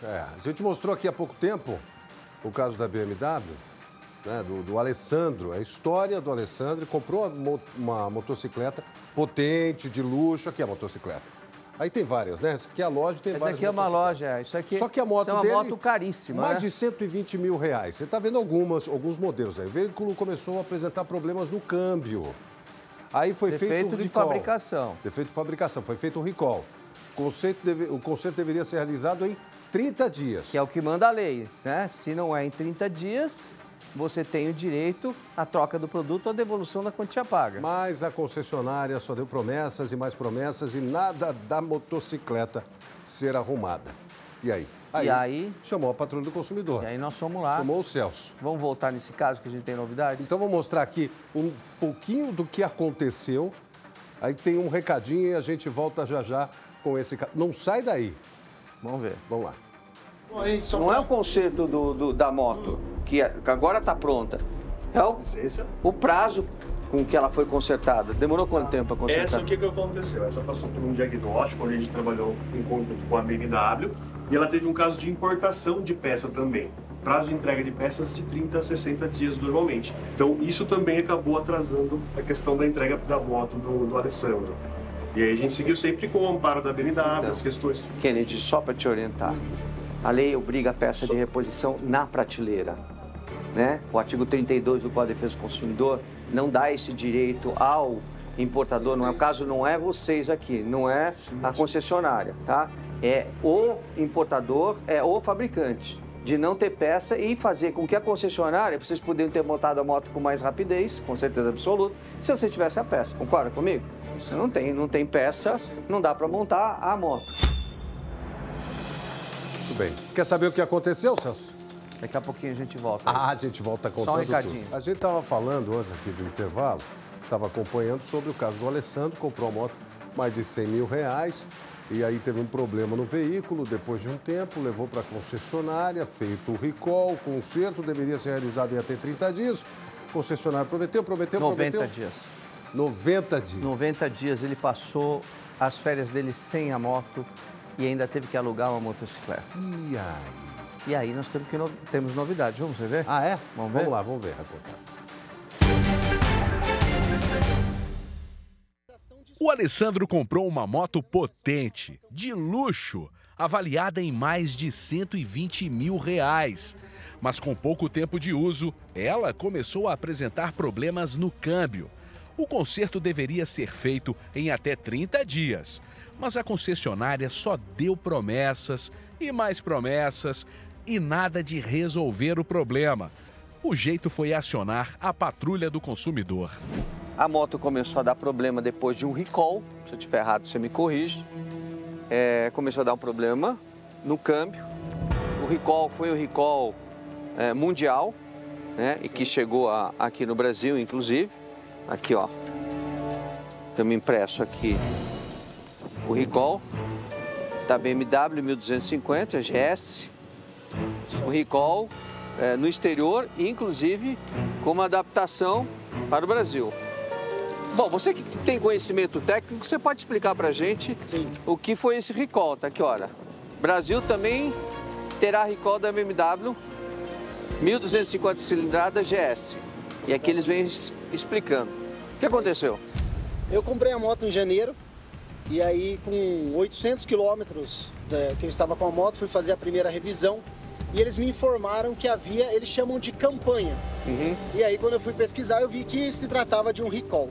A gente mostrou aqui há pouco tempo o caso da BMW, né, do Alessandro, a história do Alessandro, comprou uma motocicleta potente, de luxo. Aqui é a motocicleta. Aí tem várias, né? Essa aqui é a loja, tem várias. Essa aqui é uma loja, isso aqui Só que a moto é uma dele, moto caríssima, mais né? de 120 mil reais. Você está vendo alguns modelos aí. O veículo começou a apresentar problemas no câmbio. Aí foi feito o recall. Defeito de fabricação. Defeito de fabricação, foi feito o recall. O conserto deveria ser realizado em 30 dias. Que é o que manda a lei, né? Se não é em 30 dias, você tem o direito à troca do produto ou à devolução da quantia paga. Mas a concessionária só deu promessas e mais promessas e nada da motocicleta ser arrumada. E aí? Aí chamou a Patrulha do Consumidor. E aí nós fomos lá. Chamou o Celso. Vamos voltar nesse caso que a gente tem novidades? Então vou mostrar aqui um pouquinho do que aconteceu. Aí tem um recadinho e a gente volta já já com esse caso. Não sai daí. Vamos ver. Vamos lá. Não é o conserto da moto, que agora está pronta. É o prazo com que ela foi consertada. Demorou quanto tempo para consertar? Essa, o que aconteceu? Essa passou por um diagnóstico, onde a gente trabalhou em conjunto com a BMW, e ela teve um caso de importação de peça também. Prazo de entrega de peças de 30 a 60 dias normalmente. Então, isso também acabou atrasando a questão da entrega da moto do Alessandro. E aí a gente seguiu sempre com o amparo da BMW, então, as questões... Kennedy, só para te orientar. A lei obriga a peça de reposição na prateleira, né? O artigo 32 do Código de Defesa do Consumidor não dá esse direito ao importador, não é o caso, não é vocês aqui, não é a concessionária, tá? É o importador, é o fabricante, de não ter peça e fazer com que a concessionária, vocês poderiam ter montado a moto com mais rapidez, com certeza absoluta, se você tivesse a peça. Concorda comigo? Você não tem peça, não dá para montar a moto. Muito bem. Quer saber o que aconteceu, Celso? Daqui a pouquinho a gente volta. A gente volta contando só um recadinho. tudo. A gente estava falando antes aqui do intervalo, estava acompanhando sobre o caso do Alessandro, comprou uma moto mais de 100 mil reais e aí teve um problema no veículo, depois de um tempo, levou para a concessionária, feito o recall, o conserto deveria ser realizado em até 30 dias. A concessionária prometeu. 90 dias. 90 dias. 90 dias ele passou as férias dele sem a moto e ainda teve que alugar uma motocicleta. E aí? E aí nós temos novidades. Vamos ver? Ah, é? Vamos ver? Vamos lá, vamos ver, reportagem. O Alessandro comprou uma moto potente, de luxo, avaliada em mais de 120 mil reais. Mas com pouco tempo de uso, ela começou a apresentar problemas no câmbio. O conserto deveria ser feito em até 30 dias, mas a concessionária só deu promessas e mais promessas e nada de resolver o problema. O jeito foi acionar a Patrulha do Consumidor. A moto começou a dar problema depois de um recall. Se eu estiver errado, você me corrige. Começou a dar um problema no câmbio. O recall foi um recall mundial, né? E que chegou aqui no Brasil, inclusive. Aqui, ó. Temos impresso aqui o recall da BMW 1250 GS. O recall no exterior, inclusive com uma adaptação para o Brasil. Bom, você que tem conhecimento técnico, você pode explicar para a gente o que foi esse recall, tá aqui, olha. Brasil também terá recall da BMW 1250 cilindrada GS. E aqui eles vêm explicando. O que aconteceu? Eu comprei a moto em janeiro e aí com 800 quilômetros que eu estava com a moto, fui fazer a primeira revisão e eles me informaram que havia, eles chamam de campanha. E aí quando eu fui pesquisar eu vi que se tratava de um recall,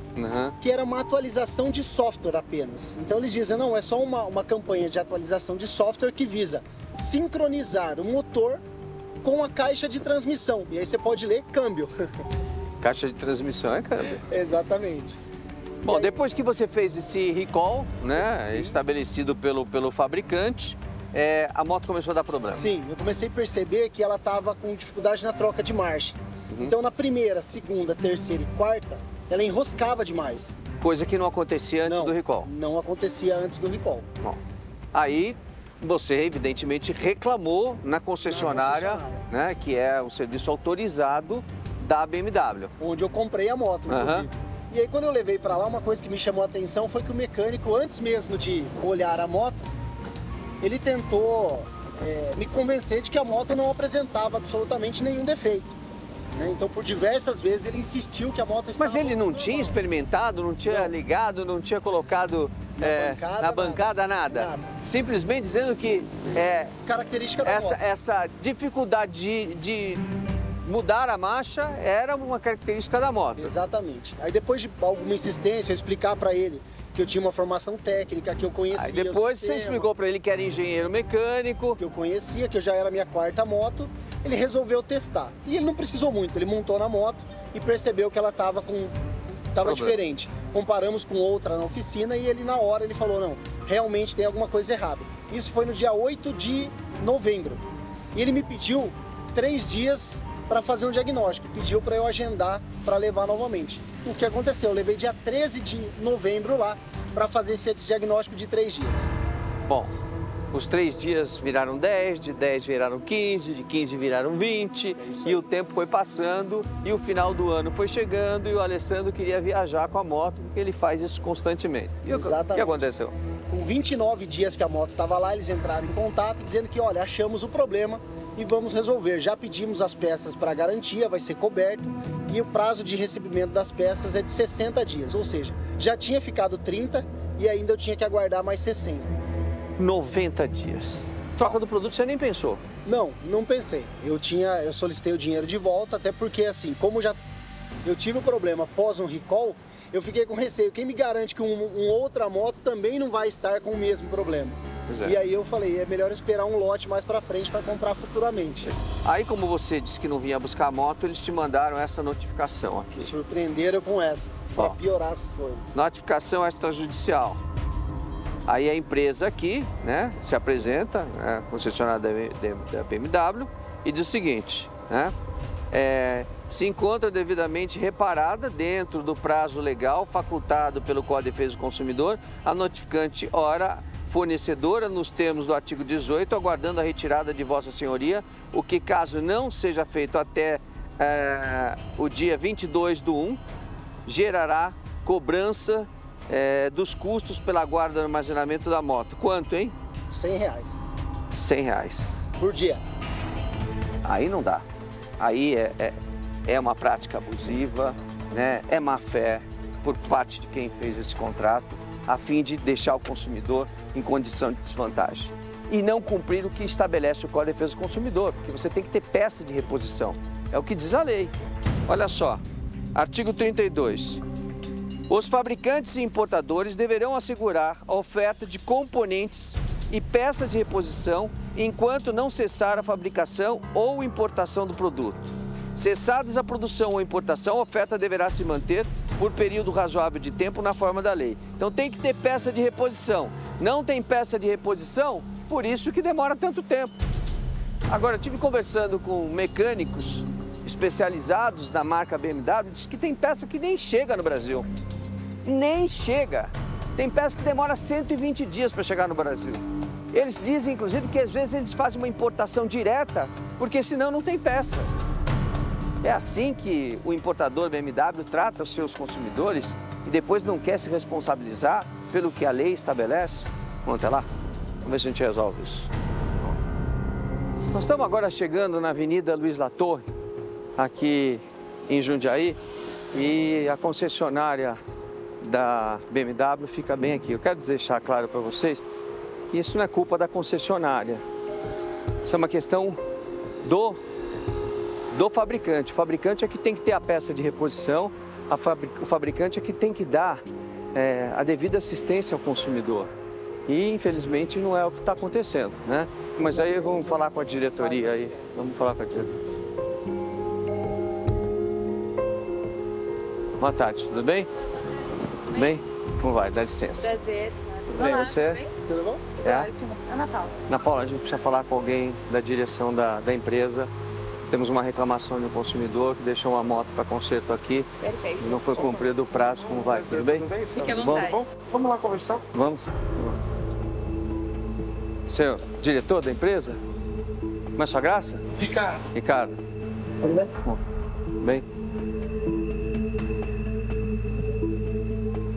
que era uma atualização de software apenas. Então eles dizem, não, é só uma campanha de atualização de software que visa sincronizar o motor com a caixa de transmissão. E aí você pode ler câmbio. Caixa de transmissão é câmbio. Exatamente. Bom, depois que você fez esse recall, né, estabelecido pelo fabricante, a moto começou a dar problema. Sim, eu comecei a perceber que ela estava com dificuldade na troca de marcha. Então na primeira, segunda, terceira e quarta, ela enroscava demais. Coisa que não acontecia antes do recall. Não acontecia antes do recall. Bom, aí você evidentemente reclamou na concessionária, né, que é o serviço autorizado da BMW. Onde eu comprei a moto, inclusive. E aí quando eu levei para lá, uma coisa que me chamou a atenção foi que o mecânico, antes mesmo de olhar a moto, ele tentou me convencer de que a moto não apresentava absolutamente nenhum defeito. Né? Então, por diversas vezes, ele insistiu que a moto estava... Mas ele não tinha experimentado, não tinha ligado, não tinha colocado na bancada nada? Simplesmente dizendo que característica da moto. Essa dificuldade de mudar a marcha era uma característica da moto. Exatamente. Aí depois de alguma insistência, eu explicar para ele que eu tinha uma formação técnica, que eu conhecia. Aí depois você explicou para ele que era engenheiro mecânico. Que eu conhecia, que eu já era a minha 4ª moto. Ele resolveu testar. E ele não precisou muito, ele montou na moto e percebeu que ela estava diferente. Comparamos com outra na oficina e ele na hora ele falou, não, realmente tem alguma coisa errada. Isso foi no dia 8 de novembro. E ele me pediu 3 dias para fazer um diagnóstico, pediu para eu agendar para levar novamente. O que aconteceu? Eu levei dia 13 de novembro lá para fazer esse diagnóstico de 3 dias. Bom, os 3 dias viraram 10, de 10 viraram 15, de 15 viraram 20, e o tempo foi passando, e o final do ano foi chegando, e o Alessandro queria viajar com a moto, porque ele faz isso constantemente. E exatamente. O que aconteceu? Com 29 dias que a moto estava lá, eles entraram em contato dizendo que, olha, achamos o problema e vamos resolver. Já pedimos as peças para garantia, vai ser coberto, e o prazo de recebimento das peças é de 60 dias, ou seja, já tinha ficado 30 e ainda eu tinha que aguardar mais 60. 90 dias. Troca do produto você nem pensou? Não pensei. Eu solicitei o dinheiro de volta, até porque assim, como eu tive o problema após um recall, eu fiquei com receio. Quem me garante que uma outra moto também não vai estar com o mesmo problema? E aí eu falei, é melhor esperar um lote mais pra frente para comprar futuramente. Aí, como você disse que não vinha buscar a moto, eles te mandaram essa notificação aqui. Me surpreenderam com essa, para piorar as coisas. Notificação extrajudicial. Aí a empresa aqui, né, se apresenta, concessionária da BMW, e diz o seguinte, né, se encontra devidamente reparada dentro do prazo legal facultado pelo Código de Defesa do Consumidor, a notificante ora fornecedora nos termos do artigo 18, aguardando a retirada de Vossa Senhoria, o que caso não seja feito até o dia 22/1, gerará cobrança dos custos pela guarda e armazenamento da moto. Quanto, hein? R$100. R$100. Por dia. Aí não dá. Aí é uma prática abusiva, né? É má fé por parte de quem fez esse contrato, a fim de deixar o consumidor em condição de desvantagem. E não cumprir o que estabelece o Código de Defesa do Consumidor, porque você tem que ter peça de reposição. É o que diz a lei. Olha só, artigo 32. Os fabricantes e importadores deverão assegurar a oferta de componentes e peças de reposição enquanto não cessar a fabricação ou importação do produto. Cessadas a produção ou importação, a oferta deverá se manter por período razoável de tempo na forma da lei. Então tem que ter peça de reposição. Não tem peça de reposição, por isso que demora tanto tempo. Agora, eu estive conversando com mecânicos especializados na marca BMW, diz que tem peça que nem chega no Brasil. Nem chega. Tem peça que demora 120 dias para chegar no Brasil. Eles dizem, inclusive, que às vezes eles fazem uma importação direta, porque senão não tem peça. É assim que o importador BMW trata os seus consumidores e depois não quer se responsabilizar pelo que a lei estabelece? Vamos até lá? Vamos ver se a gente resolve isso. Nós estamos agora chegando na Avenida Luiz Latorre, aqui em Jundiaí, e a concessionária da BMW fica bem aqui. Eu quero deixar claro para vocês que isso não é culpa da concessionária. Isso é uma questão do fabricante. O fabricante é que tem que ter a peça de reposição, o fabricante é que tem que dar a devida assistência ao consumidor. E, infelizmente, não é o que está acontecendo, né? Mas aí vamos falar com a diretoria aí. Vamos falar com a diretoria. Boa tarde, tudo bem? Tudo bem? Como vai? Dá licença. Prazer. Tudo bem, você? Tudo bem? Tudo bom? Ótimo. Ana Paula. Ana Paula, a gente precisa falar com alguém da direção da empresa. Temos uma reclamação de um consumidor que deixou uma moto para conserto aqui. Perfeito. E não foi cumprido o prazo. Como vai? Tudo bem? Fique à vontade. Vamos lá conversar? Vamos? Senhor, diretor da empresa? Como é a sua graça? Ricardo. Ricardo. Tudo bem? Tudo bem?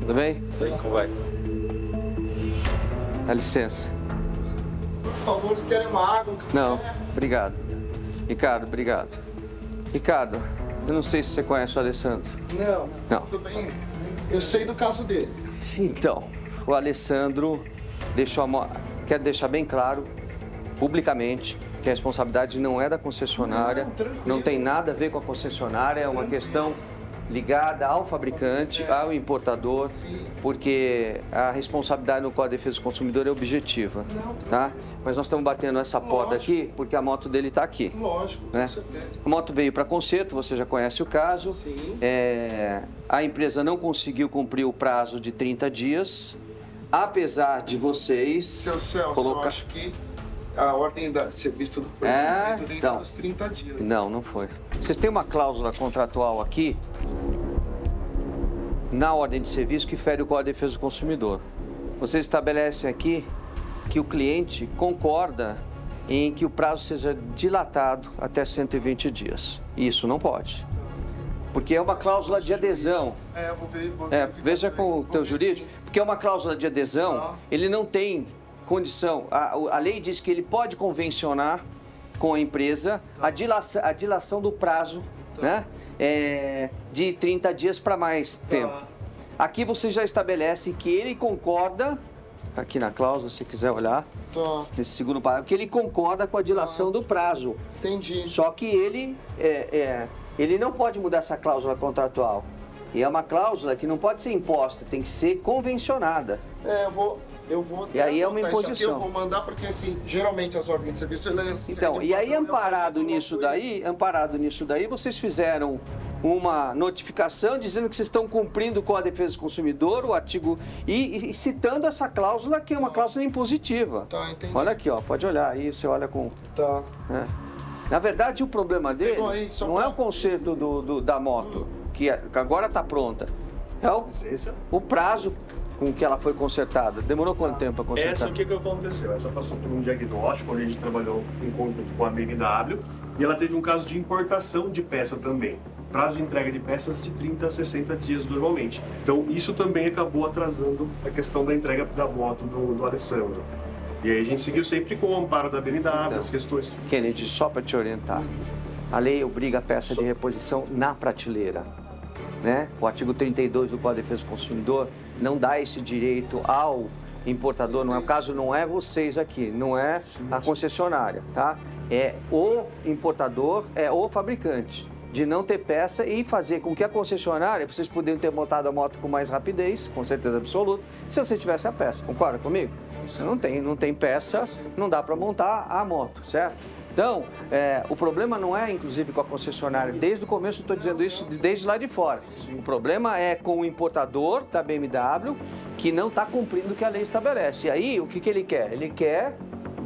Tudo bem? Bem, como vai? Dá licença. Por favor, eles querem uma água. Não, obrigado. Ricardo, obrigado. Ricardo, eu não sei se você conhece o Alessandro. Não. Tudo bem. Eu sei do caso dele. Então, o Alessandro quero deixar bem claro, publicamente, que a responsabilidade não é da concessionária, não tem nada a ver com a concessionária, é uma questão ligada ao fabricante, ao importador, porque a responsabilidade no Código de Defesa do Consumidor é objetiva, tá? Mas nós estamos batendo essa porta aqui porque a moto dele está aqui. Lógico, né? com certeza. A moto veio para conserto, você já conhece o caso. Sim. A empresa não conseguiu cumprir o prazo de 30 dias, apesar de vocês... Seu Celso, eu acho que a ordem de serviço tudo foi cumprido dentro dos 30 dias. Não foi. Vocês têm uma cláusula contratual aqui, na ordem de serviço, que fere o Código de Defesa do Consumidor. Vocês estabelecem aqui que o cliente concorda em que o prazo seja dilatado até 120 dias. Isso não pode. Porque é uma cláusula de adesão. Eu vou veja com o teu jurídico. Porque é uma cláusula de adesão, ele não tem condição. A lei diz que ele pode convencionar com a empresa a dilação do prazo, né? De 30 dias para mais tempo. Aqui você já estabelece que ele concorda, aqui na cláusula, se quiser olhar, nesse segundo parágrafo, que ele concorda com a dilação do prazo. Entendi. Só que ele não pode mudar essa cláusula contratual. E é uma cláusula que não pode ser imposta, tem que ser convencionada. Eu vou. E aí é uma imposição. imposição. Eu vou mandar porque, assim, geralmente as ordens de serviço... Então, e aí amparado nisso daí, vocês fizeram uma notificação dizendo que vocês estão cumprindo com a defesa do consumidor, o artigo... E citando essa cláusula, que é uma cláusula impositiva. Tá, entendi. Olha aqui, ó, pode olhar aí, você olha com... Tá. Na verdade, o problema dele não é o conserto da moto, que agora está pronta. É o prazo com que ela foi consertada. Demorou quanto tempo para consertar? Essa, o que aconteceu? Essa passou por um diagnóstico, onde a gente trabalhou em conjunto com a BMW, e ela teve um caso de importação de peça também. Prazo de entrega de peças de 30 a 60 dias normalmente. Então, isso também acabou atrasando a questão da entrega da moto do Alessandro. E aí a gente seguiu sempre com o amparo da BMW, as questões... Kennedy, só para te orientar, a lei obriga a peça de reposição na prateleira, né? O artigo 32 do Código de Defesa do Consumidor não dá esse direito ao importador, o caso não é vocês aqui, não é a concessionária, tá? É o importador, é o fabricante, de não ter peça e fazer com que a concessionária, vocês poderiam ter montado a moto com mais rapidez, com certeza absoluta, se você tivesse a peça. Concorda comigo? Você não tem peça, não dá para montar a moto, certo? Então, o problema não é, inclusive, com a concessionária. Desde o começo eu estou dizendo isso, desde lá de fora. O problema é com o importador da BMW, que não está cumprindo o que a lei estabelece. E aí, o que ele quer? Ele quer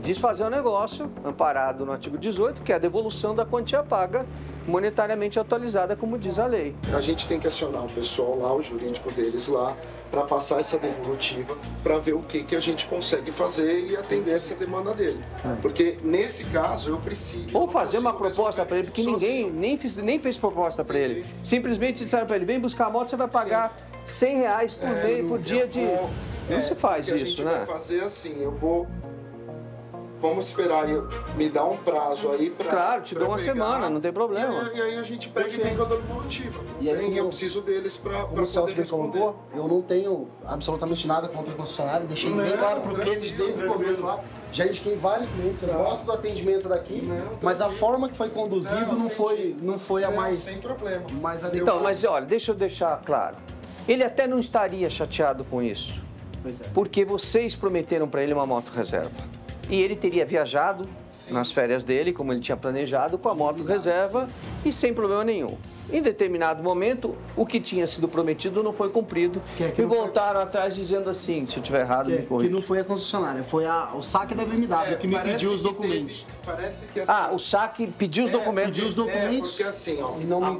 desfazer o negócio, amparado no artigo 18, que é a devolução da quantia paga, monetariamente atualizada, como diz a lei. A gente tem que acionar o pessoal lá, o jurídico deles lá, para passar essa devolutiva, para ver o que a gente consegue fazer e atender essa demanda dele. Porque, nesse caso, eu preciso... Ou fazer uma proposta para ele, porque ninguém nem fez proposta para ele. Simplesmente disseram para ele, vem buscar a moto, você vai pagar R$100 por dia de... Não se faz isso, né? A gente vai fazer assim, vamos esperar, me dar um prazo aí para... Claro, te dou uma semana, não tem problema. E aí a gente pega e vem com a devolutiva. E aí eu preciso deles para poder responder. Eu não tenho absolutamente nada contra a concessionária, deixei bem claro para eles desde o começo lá. Já indiquei vários clientes, eu gosto do atendimento daqui, mas a forma que foi conduzido não foi a mais... Sem problema. Mais adequada. Então, mas olha, deixa eu deixar claro. Ele até não estaria chateado com isso, porque vocês prometeram para ele uma moto reserva. E ele teria viajado nas férias dele, como ele tinha planejado, com a moto reserva e sem problema nenhum. Em determinado momento, o que tinha sido prometido não foi cumprido e voltaram atrás dizendo assim, se eu estiver errado, me corrija. Que não foi a concessionária, foi o SAC da BMW que me pediu os documentos. Parece que assim, o SAC pediu os documentos. Pediu os documentos. Porque assim,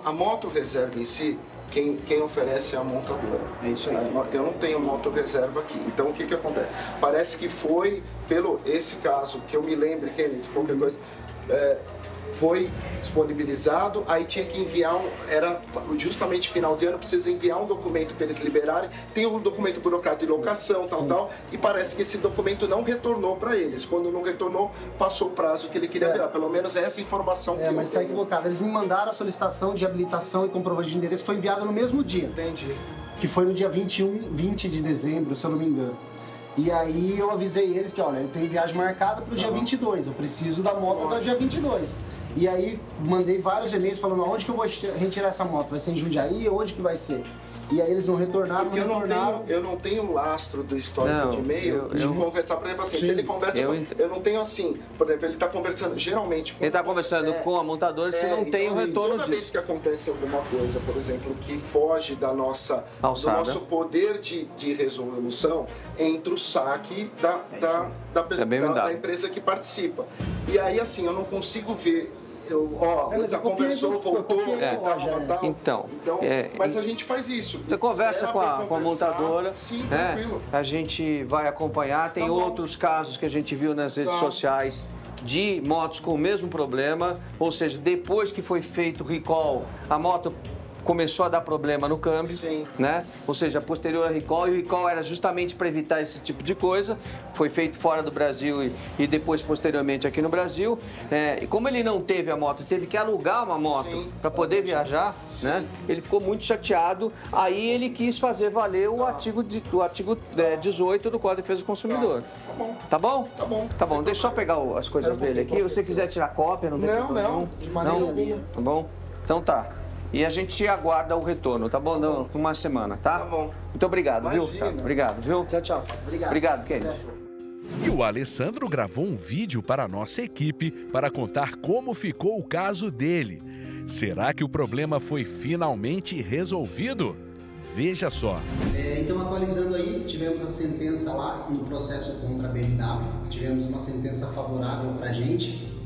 a moto reserva em si, quem oferece é a montadora. É isso aí. Eu não tenho moto reserva aqui. Então, o que acontece? Parece que foi, esse caso, que eu me lembre, Kennedy, qualquer coisa, foi disponibilizado, aí tinha que enviar, era justamente final de ano, precisa enviar um documento para eles liberarem, tem um documento burocrático de locação, tal, e parece que esse documento não retornou para eles. Quando não retornou, passou o prazo que ele queria virar, pelo menos essa informação que eu mas está equivocado. Eles me mandaram a solicitação de habilitação e comprovante de endereço, que foi enviada no mesmo dia. Entendi. Que foi no dia 20 de dezembro, se eu não me engano. E aí eu avisei eles que, olha, eu tenho viagem marcada para o dia 22, eu preciso da moto até o dia 22. E aí mandei vários e-mails falando onde que eu vou retirar essa moto, vai ser em Jundiaí, onde que vai ser? E aí eles não retornaram, porque eu não tenho lastro do histórico de e-mail de conversar, por exemplo, assim, se ele conversa eu não tenho assim, por exemplo, ele está conversando geralmente com... Ele está conversando com a montadora, se não tem o retorno toda vez que acontece alguma coisa, por exemplo, que foge da nossa, do nosso poder de resolução, entra o saque da empresa que participa. E aí, assim, eu não consigo ver... já conversou, voltou, Então, mas a gente faz isso. Você conversa com a montadora, sim, tranquilo. A gente vai acompanhar, tem outros casos que a gente viu nas redes sociais de motos com o mesmo problema, ou seja, depois que foi feito o recall, a moto começou a dar problema no câmbio, né? Ou seja, posterior a recall, e o recall era justamente para evitar esse tipo de coisa, foi feito fora do Brasil e depois posteriormente aqui no Brasil. E como ele não teve a moto, teve que alugar uma moto para poder viajar, né? Ele ficou muito chateado, aí ele quis fazer valer o artigo 18 do Código de Defesa do Consumidor. Tá bom? Tá bom. Tá bom, deixa eu só pegar as coisas dele aqui, se você quiser tirar cópia, não tem problema. Não, de maneira nenhuma. Tá bom? Então tá. E a gente aguarda o retorno, tá bom? Não, uma semana, tá? Tá bom. Muito obrigado, viu? Tá, obrigado, viu? Tchau, tchau. Obrigado. Obrigado, Kenny. E o Alessandro gravou um vídeo para a nossa equipe para contar como ficou o caso dele. Será que o problema foi finalmente resolvido? Veja só. Então, atualizando aí, tivemos a sentença lá no processo contra a BMW. Tivemos uma sentença favorável para a gente,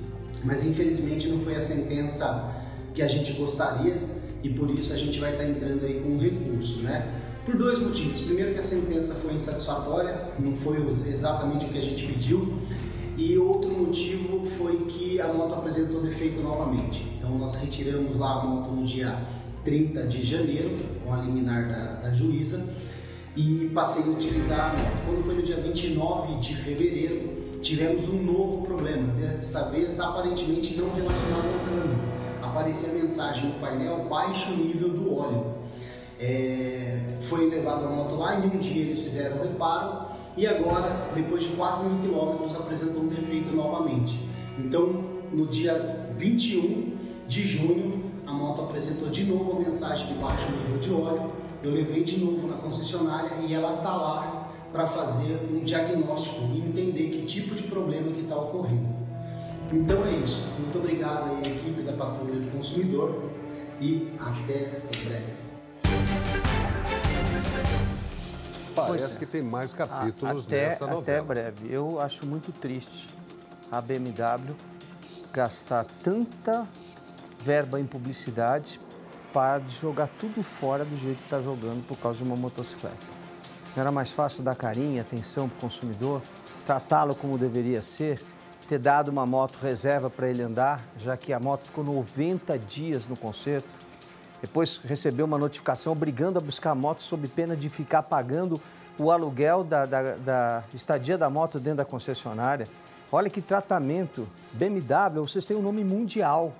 mas infelizmente não foi a sentença que a gente gostaria, e por isso a gente vai estar entrando aí com um recurso, né? Por dois motivos. Primeiro, que a sentença foi insatisfatória, não foi exatamente o que a gente pediu, e outro motivo foi que a moto apresentou defeito novamente. Então nós retiramos lá a moto no dia 30 de janeiro, com a liminar da juíza, e passei a utilizar a moto. Quando foi no dia 29 de fevereiro, tivemos um novo problema, dessa vez aparentemente não relacionado ao câmbio. Aparecia a mensagem no painel: baixo nível do óleo. Foi levado a moto lá, em um dia eles fizeram o reparo e agora, depois de 4.000 quilômetros, apresentou um defeito novamente. Então, no dia 21 de junho, a moto apresentou de novo a mensagem de baixo nível de óleo. Eu levei de novo na concessionária e ela está lá para fazer um diagnóstico e entender que tipo de problema que está ocorrendo. Então é isso. Muito obrigado aí à equipe da Patrulha do Consumidor e até breve. Parece que tem mais capítulos nessa novela. Até breve. Eu acho muito triste a BMW gastar tanta verba em publicidade para jogar tudo fora do jeito que está jogando por causa de uma motocicleta. Não era mais fácil dar carinho, atenção para o consumidor, tratá-lo como deveria ser, ter dado uma moto reserva para ele andar, já que a moto ficou 90 dias no conserto. Depois recebeu uma notificação obrigando a buscar a moto sob pena de ficar pagando o aluguel da estadia da moto dentro da concessionária. Olha que tratamento. BMW, vocês têm um nome mundial.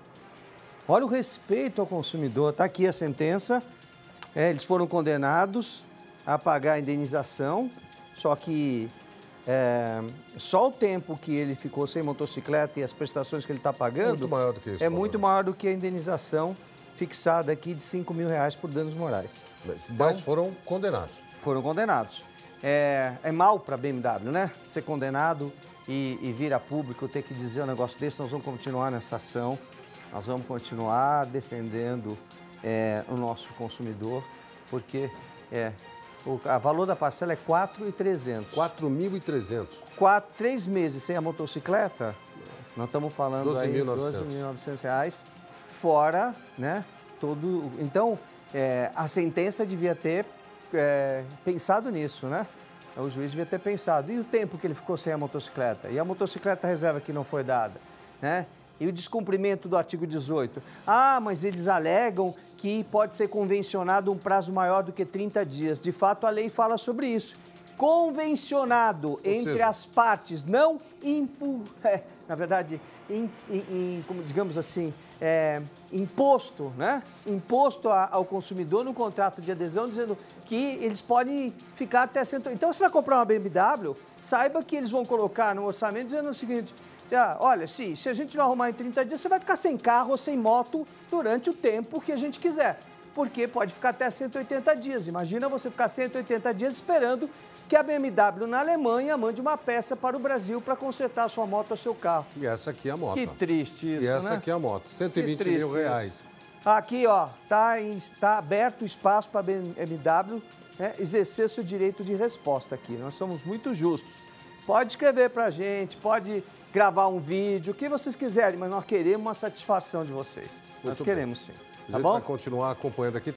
Olha o respeito ao consumidor. Está aqui a sentença. Eles foram condenados a pagar a indenização, só que só o tempo que ele ficou sem motocicleta e as prestações que ele está pagando muito maior do que isso, muito maior do que a indenização fixada aqui de R$5.000 por danos morais. Mas foram condenados. Foram condenados. É mal para a BMW, né? Ser condenado e vir a público, ter que dizer um negócio desse. Nós vamos continuar nessa ação, nós vamos continuar defendendo o nosso consumidor, porque o valor da parcela é R$4.300. 4.300. 3 meses sem a motocicleta, nós estamos falando aí de R$12.900, fora, né, todo... Então, a sentença devia ter pensado nisso, né? O juiz devia ter pensado. E o tempo que ele ficou sem a motocicleta? E a motocicleta reserva que não foi dada, né? E o descumprimento do artigo 18? Ah, mas eles alegam que pode ser convencionado um prazo maior do que 30 dias. De fato, a lei fala sobre isso. Convencionado entre as partes, não na verdade, como digamos assim, imposto, né? Imposto ao consumidor no contrato de adesão, dizendo que eles podem ficar até 100. Então, você vai comprar uma BMW, saiba que eles vão colocar no orçamento dizendo o seguinte: olha, se a gente não arrumar em 30 dias, você vai ficar sem carro ou sem moto durante o tempo que a gente quiser. Porque pode ficar até 180 dias. Imagina você ficar 180 dias esperando que a BMW na Alemanha mande uma peça para o Brasil para consertar a sua moto ou seu carro. E essa aqui é a moto. Que triste isso, E essa né? aqui é a moto, 120 mil reais. Aqui, ó, tá aberto o espaço para a BMW, né, exercer seu direito de resposta aqui. Nós somos muito justos. Pode escrever para a gente, pode gravar um vídeo, o que vocês quiserem, mas nós queremos uma satisfação de vocês. Nós queremos sim. A gente vai continuar acompanhando aqui.